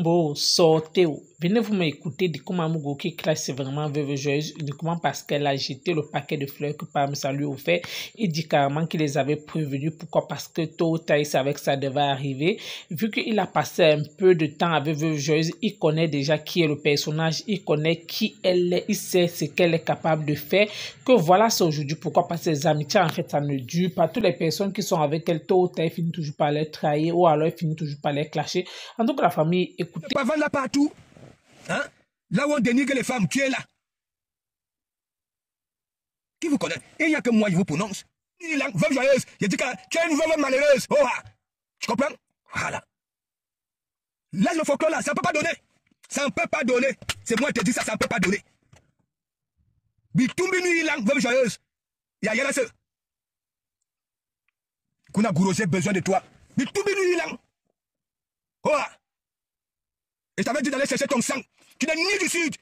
Mambo, sortez. Venez vous m'écouter de comment Mugo qui classe c'est vraiment veuve joyeuse uniquement parce qu'elle a jeté le paquet de fleurs que Parmesan lui offert. Il dit carrément qu'il les avait prévenus. Pourquoi? Parce que tôt ou tard, il savait que ça devait arriver. Vu qu'il a passé un peu de temps avec veuve joyeuse, il connaît déjà qui est le personnage, il connaît qui elle est, il sait ce qu'elle est capable de faire. Que voilà, c'est aujourd'hui. Pourquoi? Parce que les amitiés, en fait, ça ne dure pas. Toutes les personnes qui sont avec elle, tôt ou tard, finissent toujours par les trahir ou alors finissent toujours par les clasher. En tout cas, la famille, écoutez. Pas vendre là partout. Hein? Là où on dénigre les femmes, tu es là. Qui vous connaît? Et il n'y a que moi, je vous prononce. Veuve joyeuse. Je dis que tu es une veuve malheureuse. Oh, ah. Tu comprends? Voilà. Là, le folklore, là, ça ne peut pas donner. Ça ne peut pas donner. C'est moi qui te dis ça, ça ne peut pas donner. Bitumbi nu ilang, veuve joyeuse. Il y a rien à ce. Kuna Gouro, j'ai besoin de toi. Bitumbi nu ilang. Oh, ah. Et je t'avais dit d'aller chercher ton sang. Tu n'es ni du sud,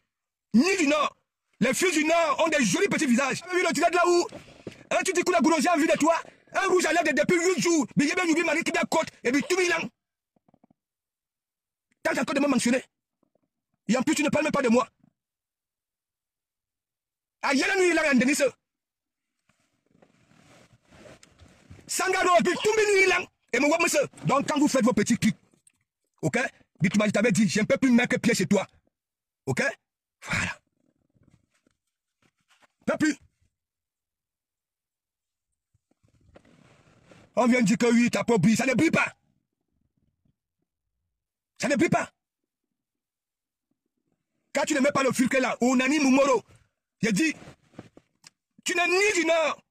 ni du nord. Les filles du nord ont des jolis petits visages. Tu as vu le tirage de là où hein, tu dis que la Gouro, j'ai envie de toi. Un rouge à lèvres depuis 8 jours. Mais il y a bien Marie qui est à côte. Et puis tout bilan. T'as encore de me mentionner. Et en plus, tu ne parles même pas de moi. Aïe, la nuit, il a un Denis. Sangaro, puis tout bilan. Et mon monsieur. Donc, quand vous faites vos petits clics, ok? Je t'avais dit, je ne peux plus mettre pied chez toi. Ok? Voilà. Pas plus. On vient de dire que oui, t'as pas brillé. Ça ne brille pas. Ça ne brille pas. Quand tu ne mets pas le filtre là, on a ni Mumoro. J'ai dit, tu n'es ni du nord,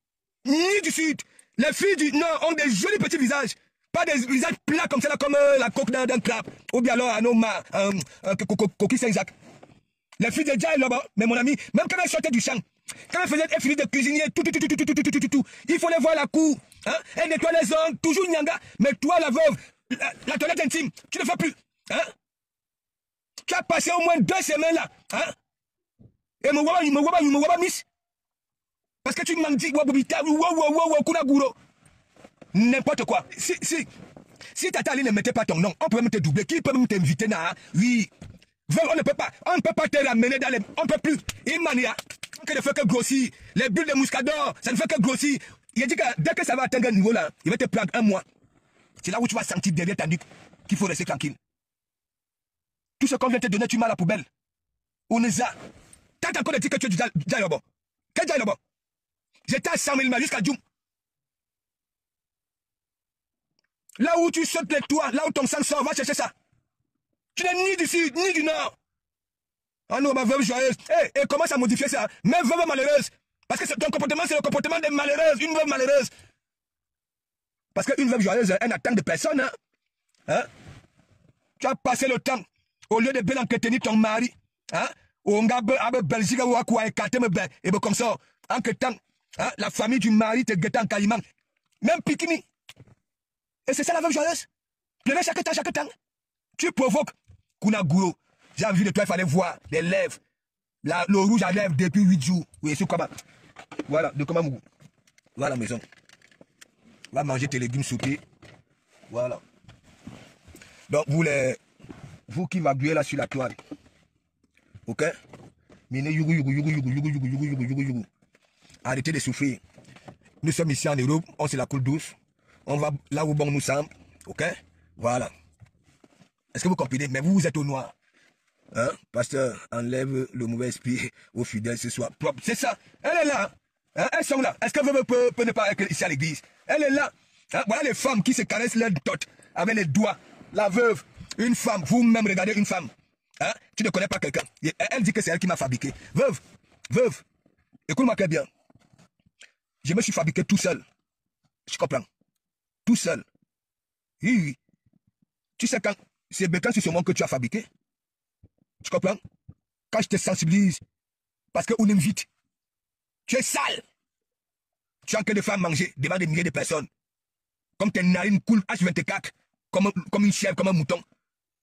ni du sud. Les filles du nord ont des jolis petits visages. Pas des visages plats comme ça, là, comme la coque d'un crabe. Ou bien alors un homme, coquille Saint-Jacques. Les filles de Djaï là-bas, mais mon ami, même quand elles sortaient du champ, quand elles faisaient effilés de cuisinier, tout, il faut les voir à la cour. Hein? Elles nettoient les ongles, toujours nyanga. Mais toi, la veuve, la toilette intime, tu ne fais plus. Hein? Tu as passé au moins 2 semaines là. Hein? Et me waba miss. Parce que tu m'as dit, kuna Gouro. N'importe quoi. Si Tata Ali ne mettait pas ton nom, on peut même te doubler. Qui peut même t'inviter là? Hein? Oui. On ne peut pas. On ne peut pas te ramener dans les... On ne peut plus. Imania. Ça ne fait que grossir. Les bulles de muscador, ça ne fait que grossir. Il a dit que dès que ça va atteindre un niveau là, il va te prendre 1 mois. C'est là où tu vas sentir derrière ta nuque qu'il faut rester tranquille. Tout ce qu'on vient te donner, tu mets à la poubelle. On est là. T'as encore dit que tu es du Djaïobo. Quel Djaïobo? J'étais à 100 000 miles jusqu'à Djoum. Là où tu sautes les toits, là où ton sang sort, va chercher ça. Tu n'es ni du sud, ni du nord. Ah non, ma veuve joyeuse. Et comment ça modifie ça? Mais veuve malheureuse. Parce que ton comportement, c'est le comportement des malheureuses. Une veuve malheureuse. Parce qu'une veuve joyeuse, elle n'attend de personne. Hein? Hein? Tu as passé le temps, au lieu de bien entretenir ton mari. Hein? On a Belgique ou à quoi écarter me ben. Et comme ça, en que temps, hein? La famille du mari te guette en caïman. Même Pikini. Et c'est ça la veuve joyeuse. Pleurer chaque temps. Tu provoques. Kuna Gouro. J'ai envie de toi, il fallait voir les lèvres. Le rouge à lèvres depuis 8 jours. Oui, c'est comment. Voilà, de comment Mougou. Voilà la maison. On va manger tes légumes sautés. Voilà. Donc, vous qui magouillez là sur la toile. Ok? Mine yugu. Arrêtez de souffrir. Nous sommes ici en Europe, on se la coule douce. On va là où bon nous sommes. Ok? Voilà. Est-ce que vous comprenez? Mais vous êtes au noir. Hein? Pasteur, enlève le mauvais esprit aux fidèles ce soir. Propre. C'est ça. Elle est là. Hein? Elles sont là. Est-ce que veuve peut ne pas être ici à l'église? Elle est là. Hein? Voilà les femmes qui se caressent leurs dots avec les doigts. La veuve, une femme, vous-même regardez une femme. Hein? Tu ne connais pas quelqu'un. Elle dit que c'est elle qui m'a fabriqué. Veuve, écoute-moi très bien. Je me suis fabriqué tout seul. Je comprends. Tout seul. Oui. Tu sais quand c'est Bécan sur ce monde que tu as fabriqué. Tu comprends? Quand je te sensibilise, parce qu'on m'invite, tu es sale. Tu es en train de faire manger devant des milliers de personnes. Comme tes narines coulent H24, comme une chèvre, comme un mouton.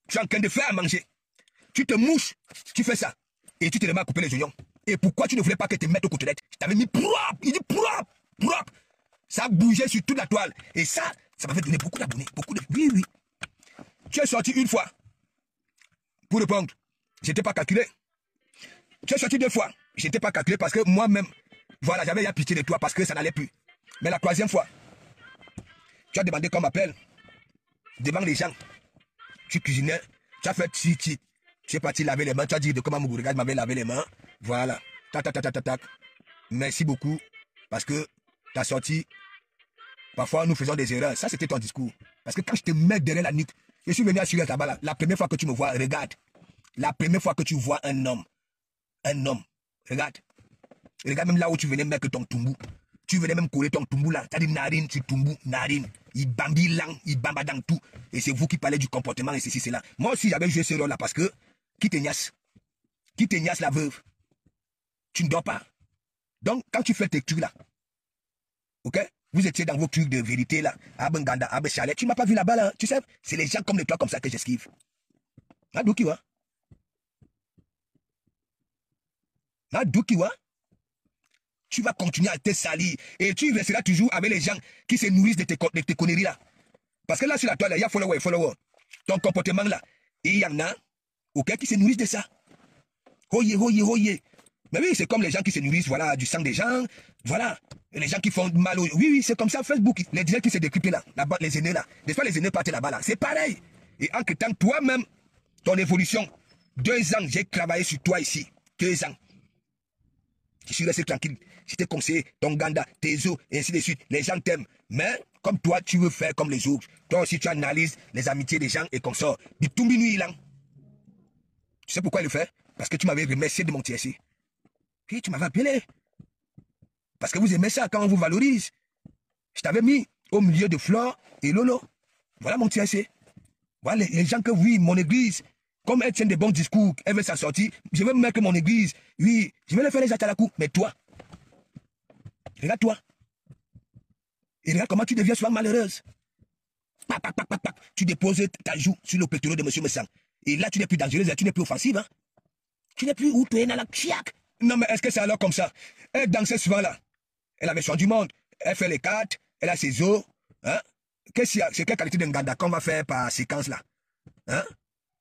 Tu es en train de faire manger. Tu te mouches, tu fais ça. Et tu te remets à couper les oignons. Et pourquoi tu ne voulais pas que tu te mettes aux côtelettes? Je t'avais mis propre. Il dit propre. Ça a bougé sur toute la toile. Et ça m'avait donné beaucoup d'abonnés. Oui. Tu es sorti une fois. pour répondre. Je n'étais pas calculé. Tu es sorti 2 fois. Je n'étais pas calculé parce que moi-même, voilà, j'avais eu pitié de toi parce que ça n'allait plus. Mais la 3e fois, tu as demandé qu'on m'appelle devant les gens. Tu cuisinais, tu as fait tu es parti laver les mains, tu as dit de comment Muguruga m'avait lavé les mains. Voilà. Tac. Merci beaucoup parce que tu as sorti. Parfois, nous faisons des erreurs. Ça, c'était ton discours. Parce que quand je te mets derrière la nuque, je suis venu assurer ta balle. La première fois que tu me vois, regarde. La première fois que tu vois un homme, regarde. Regarde même là où tu venais mettre ton tumbu. Tu venais même coller ton tumbu là. Tu as dit narine sur tumbu, narine. Il bambi lang, il bamba dans tout. Et c'est vous qui parlez du comportement et ceci, cela. Moi aussi, j'avais joué ce rôle là parce que qui t'ignace la veuve. Tu ne dors pas. Donc, quand tu fais tes trucs là, ok? Vous étiez dans vos trucs de vérité là, à Benganda, à Chalet. Tu ne m'as pas vu là-bas là. Tu sais, c'est les gens comme toi comme ça que j'esquive. Nadoukiwa. Tu vas continuer à te salir. Et tu resteras toujours avec les gens qui se nourrissent de tes conneries là. Parce que là sur la toile, il y a follower. Ton comportement là. Et il y en a, ok, qui se nourrissent de ça. Hoye. Mais oui, c'est comme les gens qui se nourrissent, voilà, du sang des gens, voilà. Et les gens qui font mal au... Oui, c'est comme ça, Facebook. Les gens qui se décryptent là-bas, les aînés là. Des fois, les aînés partent là-bas là. C'est pareil. Et en temps, toi-même, ton évolution, 2 ans, j'ai travaillé sur toi ici. 2 ans. Je suis resté tranquille. Je t'ai conseillé, ton ganda, tes os, et ainsi de suite. Les gens t'aiment. Mais, comme toi, tu veux faire comme les autres. Toi aussi, tu analyses les amitiés des gens et consorts. Du Tumbinu Ilang. Tu sais pourquoi il le fait? Parce que tu m'avais remercié de mon TSC. Puis tu m'avais appelé. Parce que vous aimez ça quand on vous valorise. Je t'avais mis au milieu de Flore et Lolo. Voilà mon TSC. Voilà les gens que, oui, mon église, comme elle tient des bons discours, elle veut s'en sortir, je vais me mettre mon église, oui, je vais le faire les atalakou. Mais toi, regarde-toi. Et regarde comment tu deviens souvent malheureuse. Tu déposes ta joue sur le pétrole de M. Messang. Et là, tu n'es plus dangereuse, tu n'es plus offensive. Hein? Tu n'es plus où tu es dans la chiac. Non, mais est-ce que c'est alors comme ça? Elle dansait souvent là. Elle avait soin du monde. Elle fait les cartes, elle a ses os. Hein? C'est quelle qualité d'Nganda qu'on va faire par séquence là? Hein?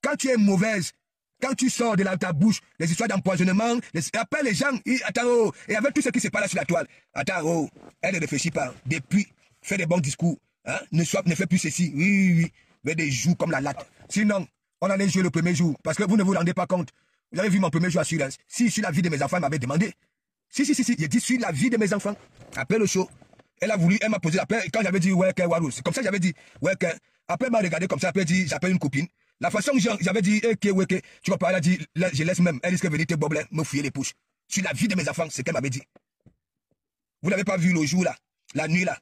Quand tu es mauvaise, quand tu sors de ta bouche, les histoires d'empoisonnement, après les gens, attends, oh, et avec tout ce qui se passe là sur la toile, attends, oh, elle ne réfléchit pas. Depuis, fais des bons discours. Hein? Ne fais plus ceci. Oui. Mais des joues comme la latte. Sinon, on allait jouer le premier jour, parce que vous ne vous rendez pas compte. Vous avez vu mon premier jour assurance. Si, sur la vie de mes enfants, elle m'avait demandé. Si. J'ai dit sur la vie de mes enfants. Après le show, elle m'a posé la paix. Quand j'avais dit, ouais, Warou, c'est comme ça que j'avais dit, ouais, après, elle m'a regardé comme ça, après, elle dit, j'appelle une copine. La façon que j'avais dit, ouais, tu vas pas, elle a dit, là, je laisse même, elle risque de venir te bobler, me fouiller les pouces. Sur la vie de mes enfants, c'est ce qu'elle m'avait dit. Vous n'avez pas vu le jour là, la nuit là.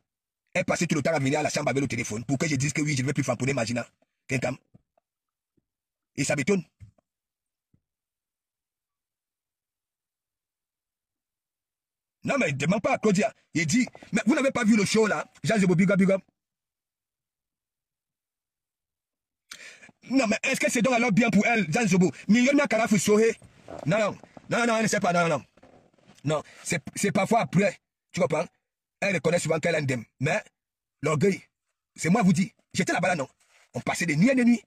Elle passait tout le temps à venir à la chambre avec le téléphone pour que je dise que oui, je ne vais plus famponner Magina. Et ça m'étonne. Non, mais ne demande pas à Claudia. Il dit, mais vous n'avez pas vu le show là, Jean Zebo Big Up. Non, mais est-ce que c'est donc alors bien pour elle, Jean Zebo? Millionnaire Karafou Sohe. Non, elle ne sait pas, non. Non, c'est parfois après, tu comprends? Elle reconnaît souvent qu'elle a un dème. Mais l'orgueil, c'est moi vous dis, j'étais là-bas là, non. On passait des nuits et des nuits.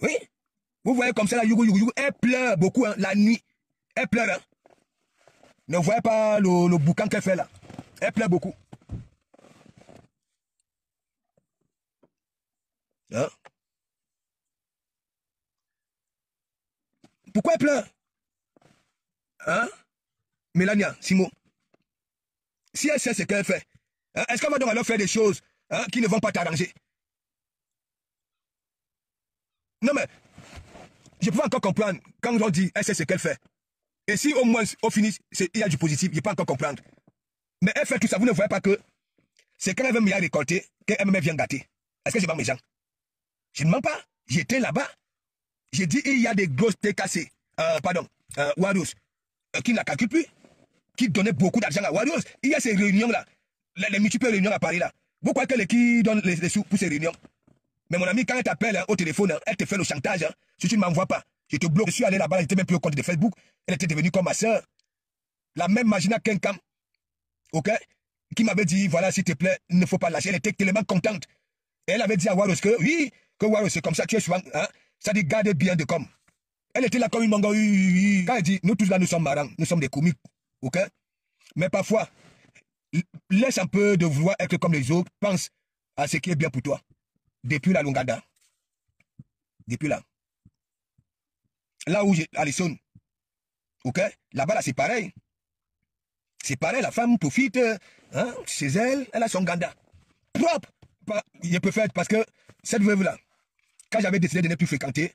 Oui. Vous voyez comme ça, là, elle pleure beaucoup, hein, la nuit. Elle pleure, hein. Ne voyez pas le boucan qu'elle fait là. Elle pleure beaucoup. Hein? Pourquoi elle pleure? Hein? Mélania, Simon. Si elle sait ce qu'elle fait, hein, est-ce qu'elle va donc alors faire des choses, hein, qui ne vont pas t'arranger? Non mais, je peux encore comprendre quand on dit elle sait ce qu'elle fait. Et si au moins, au finish, il y a du positif, je peux encore comprendre. Mais elle fait tout ça, vous ne voyez pas que c'est quand elle veut me récolter, qu'elle me vient gâter. Est-ce que je mens mes gens? Je ne mens pas. J'étais là-bas. J'ai dit, il y a des grosses TKC, Warriors, qui ne la calculent plus, qui donnaient beaucoup d'argent à Warriors. Il y a ces réunions-là, les multiples réunions à Paris là. Vous croyez que qui donne les sous pour ces réunions? Mais mon ami, quand elle t'appelle, hein, au téléphone, hein, elle te fait le chantage. Hein. Si tu ne m'envoies pas, je te bloque. Je suis allé là-bas, elle n'était même plus au compte de Facebook. Elle était devenue comme ma soeur. La même Magina Kenkam, ok, qui m'avait dit, voilà, s'il te plaît, il ne faut pas lâcher. Elle était tellement contente. Et elle avait dit à Warriors que, oui, que Warriors, c'est comme ça, tu es souvent, hein, Ça dit, gardez bien de com. Elle était là comme une manga. Quand elle dit, nous tous là, nous sommes marrants, nous sommes des comiques. OK? Mais parfois, laisse un peu de vouloir être comme les autres. Pense à ce qui est bien pour toi. Depuis la Longada. Depuis là. Là où j'ai Alison. OK? Là-bas, là, c'est pareil. C'est pareil, la femme profite. Hein, chez elle, elle a son ganda. Propre. Je préfère parce que cette veuve-là, quand j'avais décidé de ne plus fréquenter,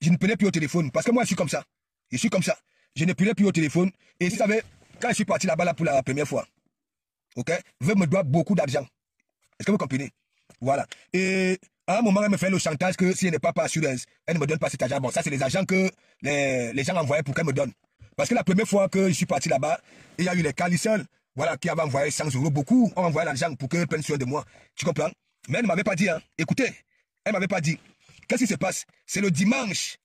je ne prenais plus au téléphone. Parce que moi, je suis comme ça. Je suis comme ça. Je ne prenais plus au téléphone. Et vous savez, quand je suis parti là-bas là, pour la première fois, OK, veuve me doit beaucoup d'argent. Est-ce que vous comprenez? Voilà. Et à un moment, elle me fait le chantage que si elle n'est pas assurée, elle ne me donne pas cet argent. Bon, ça, c'est les agents que les gens envoyaient pour qu'elle me donne. Parce que la première fois que je suis parti là-bas, il y a eu les Calissol, voilà, qui avaient envoyé 100 €. Beaucoup ont envoyé l'argent pour qu'elle prenne soin de moi. Tu comprends? Mais elle ne m'avait pas dit, hein. Écoutez, elle ne m'avait pas dit. Qu'est-ce qui se passe? C'est le dimanche.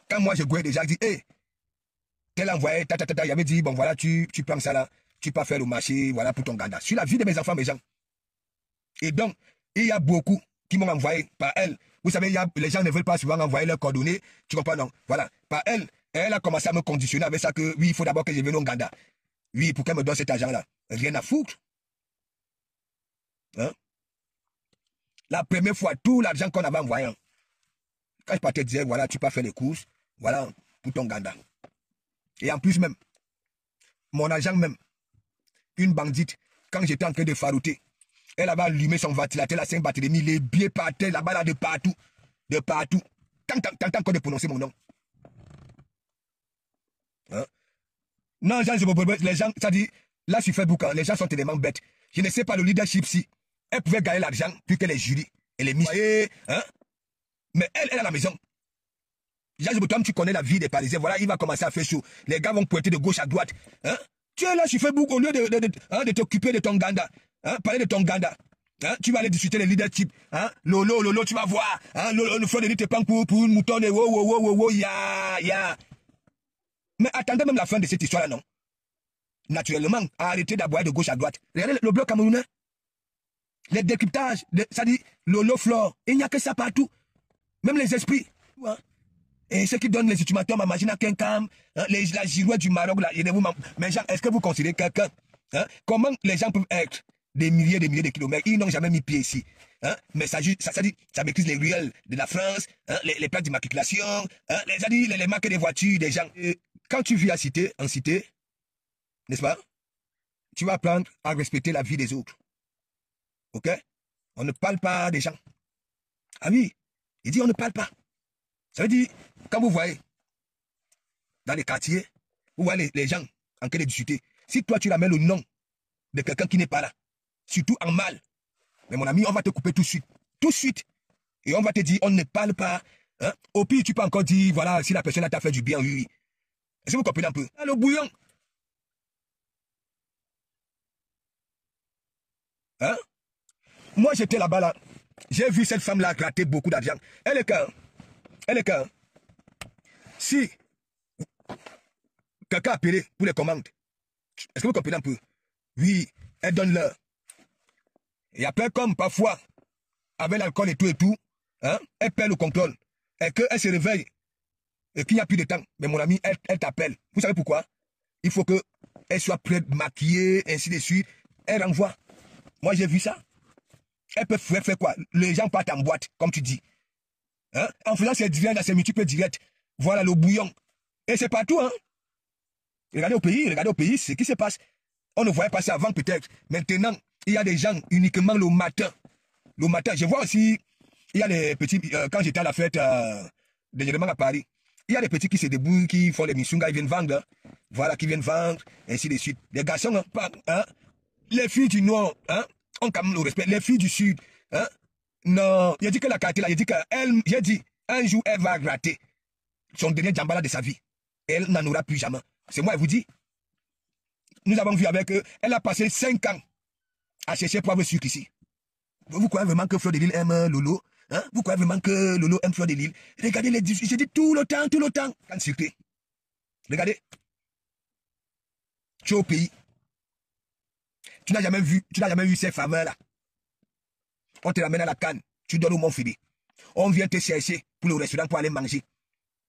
Quand moi, je gouais déjà, je dis, hé, tel envoyé, il avait dit, bon, voilà, tu prends ça là, tu peux faire le marché, voilà, pour ton ganda. Sur la vie de mes enfants, mes gens. Et donc, il y a beaucoup qui m'ont envoyé par elle. Vous savez, les gens ne veulent pas souvent envoyer leurs coordonnées. Tu comprends, non? Voilà. Par elle, elle a commencé à me conditionner avec ça que, oui, il faut d'abord que je vienne au Ganda. Oui, pour qu'elle me donne cet argent-là. Rien à foutre. Hein? La première fois, tout l'argent qu'on avait envoyé, quand je partais, je disais, voilà, tu peux faire les courses, voilà, pour ton Ganda. Et en plus même, mon agent même, une bandite, quand j'étais en train de farouter, elle avait allumé son ventilateur, la 5 batteries, les billets partaient là-bas, là, de partout. De partout. Tant qu'on de prononcer mon nom. Hein? Non, les gens, ça dit, là sur Facebook, hein, les gens sont tellement bêtes. Je ne sais pas le leadership si elle pouvait gagner l'argent plus que les jurys et les mises. Hein? Mais elle est à la maison. Toi, tu connais la vie des Parisiens. Voilà, il va commencer à faire chaud. Les gars vont pointer de gauche à droite. Hein? Tu es là sur Facebook au lieu de t'occuper de ton ganda. Hein? Parler de ton ganda. Hein? Tu vas aller discuter les leadership. Hein? Lolo, tu vas voir. Hein? Le frère de lui te prend pour une mouton de ya. Mais attendez même la fin de cette histoire-là, non? Naturellement, arrêtez d'aboyer de gauche à droite. Regardez le bloc camerounais. Les décryptages, ça dit Lolo Flore. Il n'y a que ça partout. Même les esprits. Hein? Et ceux qui donnent les ultimatums à Magina Kenkam, hein, la girouette du Maroc, là, mais gens, est-ce que vous considérez quelqu'un? Hein? Comment les gens peuvent être des milliers de kilomètres? Ils n'ont jamais mis pied ici. Hein? Mais ça dit, ça maîtrise les ruelles de la France, hein, les plaques d'immatriculation, hein, les marques des voitures, des gens. Et quand tu vis en cité, n'est-ce pas? Tu vas apprendre à respecter la vie des autres. OK? On ne parle pas des gens. Ah oui, il dit on ne parle pas. Ça veut dire, quand vous voyez, dans les quartiers, vous voyez les gens en train de discuter. Si toi, tu ramènes le nom de quelqu'un qui n'est pas là, surtout en mal, mais mon ami, on va te couper tout de suite. Tout de suite. Et on va te dire, on ne parle pas. Hein? Au pire, tu peux encore dire, voilà, si la personne t'a fait du bien, oui. Est-ce que vous comprenez un peu? Ah, le bouillon. Hein? Moi, j'étais là-bas, là. J'ai vu cette femme-là gratter beaucoup d'argent. Elle est quand? Si quelqu'un a appelé pour les commandes, est-ce que vous comprenez un peu? Oui, elle donne l'heure. Et après, comme parfois, avec l'alcool et tout, hein, elle perd le contrôle. Et qu'elle se réveille et qu'il n'y a plus de temps. Mais mon ami, elle t'appelle. Vous savez pourquoi? Il faut qu'elle soit prête, maquillée, ainsi de suite. Elle renvoie. Moi, j'ai vu ça. Elle peut faire quoi? Les gens partent en boîte, comme tu dis. Hein? En faisant ces multiples directs, voilà le bouillon. Et c'est partout, hein? Regardez au pays, ce qui se passe. On ne voyait pas ça avant peut-être. Maintenant, il y a des gens uniquement le matin. Le matin, je vois aussi, il y a les petits, quand j'étais à la fête dernièrement à Paris, il y a des petits qui se débrouillent, qui font les missungas, ils viennent vendre. Hein? Voilà, qui viennent vendre, ainsi de suite. Les garçons, hein? Les filles du Nord, hein? Ont quand même le respect. Les filles du Sud, hein? Non, il a dit que la qualité là, il a dit qu'elle, j'ai dit, un jour, elle va gratter son dernier djambala de sa vie. Elle n'en aura plus jamais. C'est moi, elle vous dit. Nous avons vu avec eux, elle a passé 5 ans à chercher preuve sucre ici. Vous croyez vraiment que Fleur de Lille aime Lolo? Hein? Vous croyez vraiment que Lolo aime Fleur de Lille? Regardez les disques, j'ai dit tout le temps, quand sucré. Regardez. Tu es au pays. Tu n'as jamais vu ces fameux là. On te ramène à la canne, tu donnes au Montphélier. On vient te chercher pour le restaurant pour aller manger.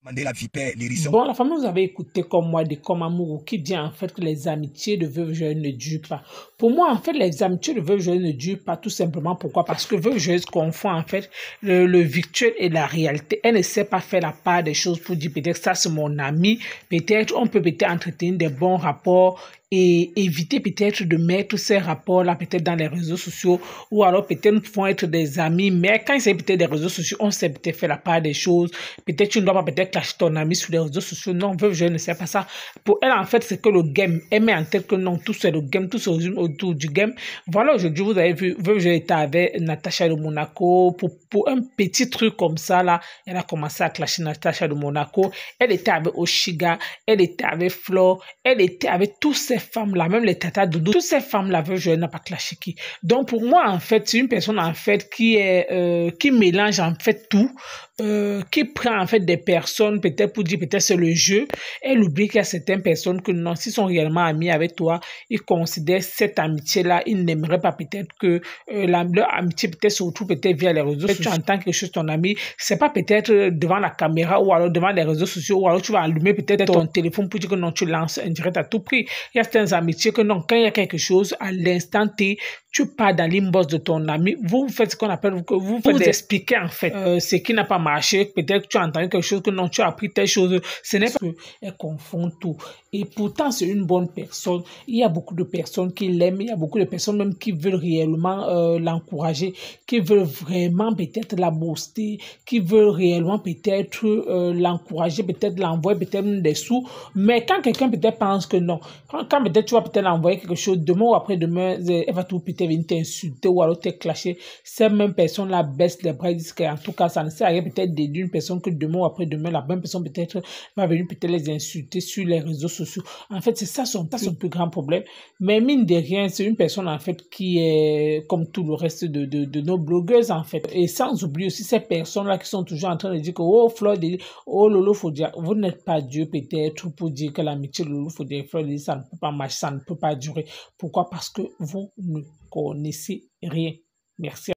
Mandela vipère, l'hérisson. Bon, la famille, vous avez écouté comme moi de Komamourou qui dit en fait que les amitiés de veuve joyeuse ne durent pas. Pour moi, en fait, les amitiés de veuve joyeuse ne durent pas tout simplement. Pourquoi? Parce que veuve joyeuse confond en fait le virtuel et la réalité. Elle ne sait pas faire la part des choses pour dire peut-être ça c'est mon ami. Peut-être on peut peut-être entretenir des bons rapports et éviter peut-être de mettre ces rapports-là peut-être dans les réseaux sociaux ou alors peut-être nous pouvons être des amis, mais quand il s'agit peut-être des réseaux sociaux, on sait peut-être faire la part des choses. Peut-être tu ne dois pas peut-être clasher ton ami sur les réseaux sociaux. Non, veuve joyeuse ne sait pas ça. Pour elle, en fait, c'est que le game. Elle met en tête que non, tout c'est le game, tout se résume autour du game. Voilà, aujourd'hui, vous avez vu, veuve joyeuse était avec Natacha de Monaco. Pour un petit truc comme ça, là, elle a commencé à clasher Natacha de Monaco. Elle était avec Oshiga, elle était avec Flo, elle était avec tous ces femmes-là, même les Tata Doudou, toutes ces femmes-là, veuve joyeuse n'a pas clashé qui. Donc, pour moi, en fait, c'est une personne, en fait, qui mélange, en fait, tout, qui prend, en fait, des personnes, peut-être pour dire, peut-être c'est le jeu. Elle oublie qu'il y a certaines personnes que non, s'ils sont réellement amis avec toi, ils considèrent cette amitié-là, ils n'aimeraient pas peut-être que leur amitié, peut-être surtout, peut-être via les réseaux sociaux. Tu entends quelque chose, ton ami, c'est pas peut-être devant la caméra ou alors devant les réseaux sociaux, ou alors tu vas allumer peut-être ton téléphone pour dire que non, tu lances un direct à tout prix. Il y a certaines amitiés que non, quand il y a quelque chose, à l'instant T, tu pars dans l'inbox de ton ami, vous faites ce qu'on appelle, vous expliquez en fait ce qui n'a pas marché, peut-être que tu as entendu quelque chose, que non, tu as appris telle chose, ce n'est pas qu'elle confond tout. Et pourtant, c'est une bonne personne. Il y a beaucoup de personnes qui l'aiment, il y a beaucoup de personnes même qui veulent réellement l'encourager, qui veulent vraiment peut-être la booster, qui veulent réellement peut-être l'encourager, peut-être l'envoyer peut-être des sous. Mais quand quelqu'un peut-être pense que non, quand peut-être tu vas peut-être l'envoyer quelque chose, demain ou après-demain, elle va tout peut-être venir t'insulter ou alors te clasher. Ces mêmes personnes-là baissent les bras et disent qu'en tout cas, ça ne sert à rien peut-être d'aider une personne que demain ou après-demain, la même personne peut-être va venir peut-être les insulter sur les réseaux sociaux. En fait, c'est ça son plus grand problème. Mais mine de rien, c'est une personne en fait qui est comme tout le reste de nos blogueuses en fait. Et sans oublier aussi ces personnes-là qui sont toujours en train de dire que oh Floyd, oh Lolo Fodia, vous n'êtes pas Dieu peut-être pour dire que l'amitié de Lolo Fodia et Floyd, ça ne peut pas marcher, ça ne peut pas durer. Pourquoi? Parce que vous ne connaissez rien. Merci.